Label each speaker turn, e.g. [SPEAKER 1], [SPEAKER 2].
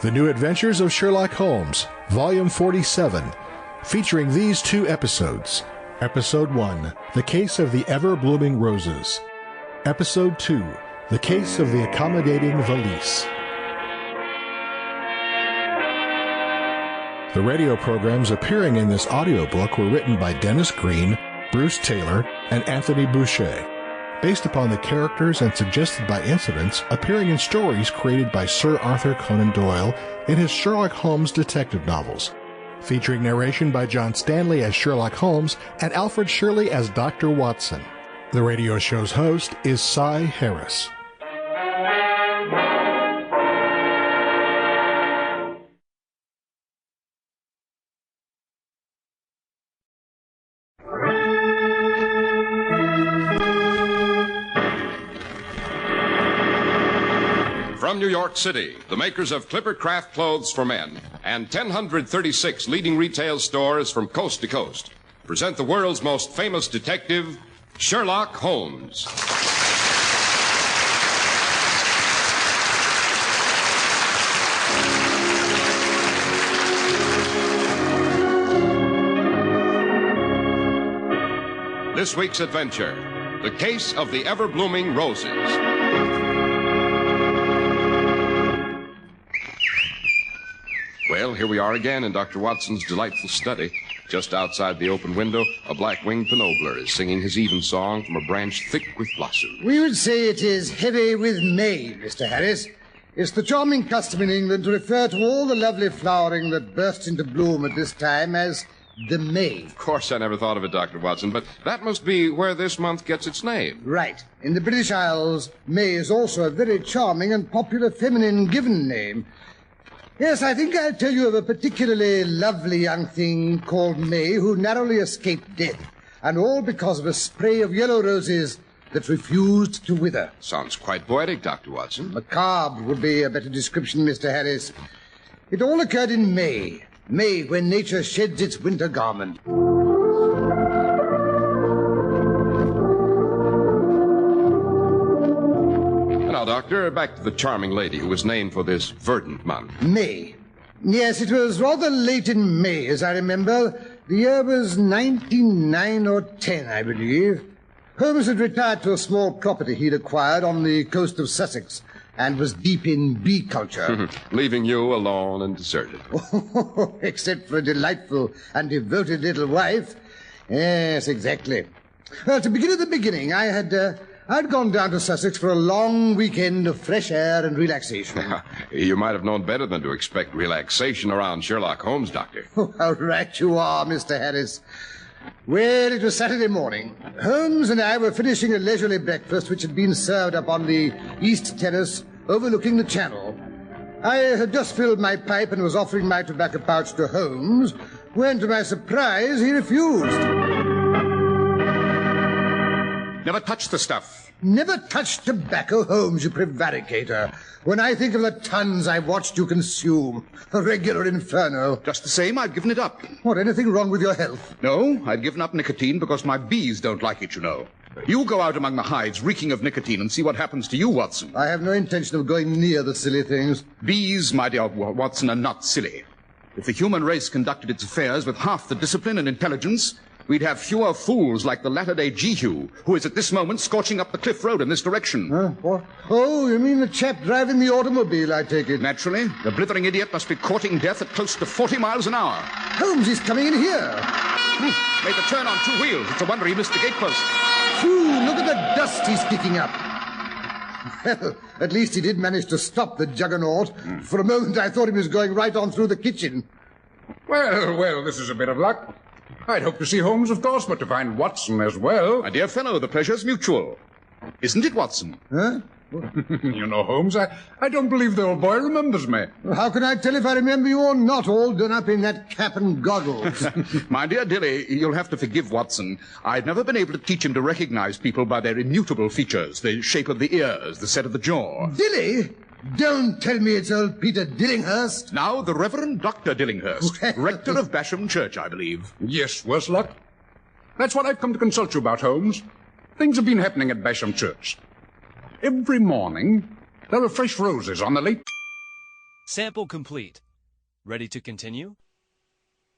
[SPEAKER 1] The New Adventures of Sherlock Holmes, Volume 47, featuring these two episodes. Episode 1, The Case of the Ever-Blooming Roses. Episode 2, The Case of the Accommodating Valise. The radio programs appearing in this audiobook were written by Dennis Green, Bruce Taylor, and Anthony Bouche, based upon the characters and suggested by incidents appearing in stories created by Sir Arthur Conan Doyle in his Sherlock Holmes detective novels, featuring narration by John Stanley as Sherlock Holmes and Alfred Shirley as Dr. Watson. The radio show's host is Cy Harris.
[SPEAKER 2] From New York City, the makers of Clipper Craft Clothes for Men and 1,036 leading retail stores from coast to coast present the world's most famous detective, Sherlock Holmes. This week's adventure, The Case of the Ever-Blooming Roses. Well, here we are again in Dr. Watson's delightful study. Just outside the open window, a black-winged pinobler is singing his evensong from a branch thick with blossom.
[SPEAKER 3] We would say it is heavy with May, Mr. Harris. It's the charming custom in England to refer to all the lovely flowering that bursts into bloom at this time as the May.
[SPEAKER 2] Of course, I never thought of it, Dr. Watson, but that must be where this month gets its name.
[SPEAKER 3] Right. In the British Isles, May is also a very charming and popular feminine given name. Yes, I think I'll tell you of a particularly lovely young thing called May who narrowly escaped death, and all because of a spray of yellow roses that refused to wither.
[SPEAKER 2] Sounds quite poetic, Dr. Watson.
[SPEAKER 3] Macabre would be a better description, Mr. Harris. It all occurred in May. May, when nature sheds its winter garment.
[SPEAKER 2] Now, Doctor, back to the charming lady who was named for this verdant month.
[SPEAKER 3] May. Yes, it was rather late in May, as I remember. The year was 1909 or 10, I believe. Holmes had retired to a small property he'd acquired on the coast of Sussex and was deep in bee culture.
[SPEAKER 2] Leaving you alone and deserted.
[SPEAKER 3] Except for a delightful and devoted little wife. Yes, exactly. Well, to begin at the beginning, I'd gone down to Sussex for a long weekend of fresh air and relaxation.
[SPEAKER 2] You might have known better than to expect relaxation around Sherlock Holmes, Doctor.
[SPEAKER 3] Oh, how right you are, Mr. Harris. Well, it was Saturday morning. Holmes and I were finishing a leisurely breakfast which had been served up on the east terrace overlooking the channel. I had just filled my pipe and was offering my tobacco pouch to Holmes when, to my surprise, he refused.
[SPEAKER 4] Never touch the stuff.
[SPEAKER 3] Never touch tobacco, Holmes, you prevaricator. When I think of the tons I've watched you consume, a regular inferno.
[SPEAKER 4] Just the same, I've given it up.
[SPEAKER 3] What, anything wrong with your health?
[SPEAKER 4] No, I've given up nicotine because my bees don't like it, you know. You go out among the hives reeking of nicotine and see what happens to you, Watson.
[SPEAKER 3] I have no intention of going near the silly things.
[SPEAKER 4] Bees, my dear Watson, are not silly. If the human race conducted its affairs with half the discipline and intelligence, we'd have fewer fools like the latter-day Jehu, who is at this moment scorching up the cliff road in this direction.
[SPEAKER 3] What? Oh, you mean the chap driving the automobile, I take it.
[SPEAKER 4] Naturally. The blithering idiot must be courting death at close to 40 miles an hour.
[SPEAKER 3] Holmes, he's coming in here.
[SPEAKER 4] Made the turn on 2 wheels. It's a wonder he missed the gate post.
[SPEAKER 3] Phew, look at the dust he's kicking up. Well, at least he did manage to stop the juggernaut. For a moment, I thought he was going right on through the kitchen.
[SPEAKER 5] Well, this is a bit of luck. I'd hoped to see Holmes, of course, but to find Watson as well.
[SPEAKER 4] My dear fellow, the pleasure's mutual. Isn't it, Watson?
[SPEAKER 3] Huh?
[SPEAKER 5] You know, Holmes, I don't believe the old boy remembers me.
[SPEAKER 3] Well, how can I tell if I remember you or not, all done up in that cap and goggles?
[SPEAKER 4] My dear Dilly, you'll have to forgive Watson. I've never been able to teach him to recognize people by their immutable features, the shape of the ears, the set of the jaw.
[SPEAKER 3] Dilly? Don't tell me it's old Peter Dillinghurst.
[SPEAKER 4] Now, the Reverend Dr. Dillinghurst, rector of Basham Church, I believe.
[SPEAKER 5] Yes, worse luck. That's what I've come to consult you about, Holmes. Things have been happening at Basham Church. Every morning, there are fresh roses on the late
[SPEAKER 6] Sample complete. Ready to continue?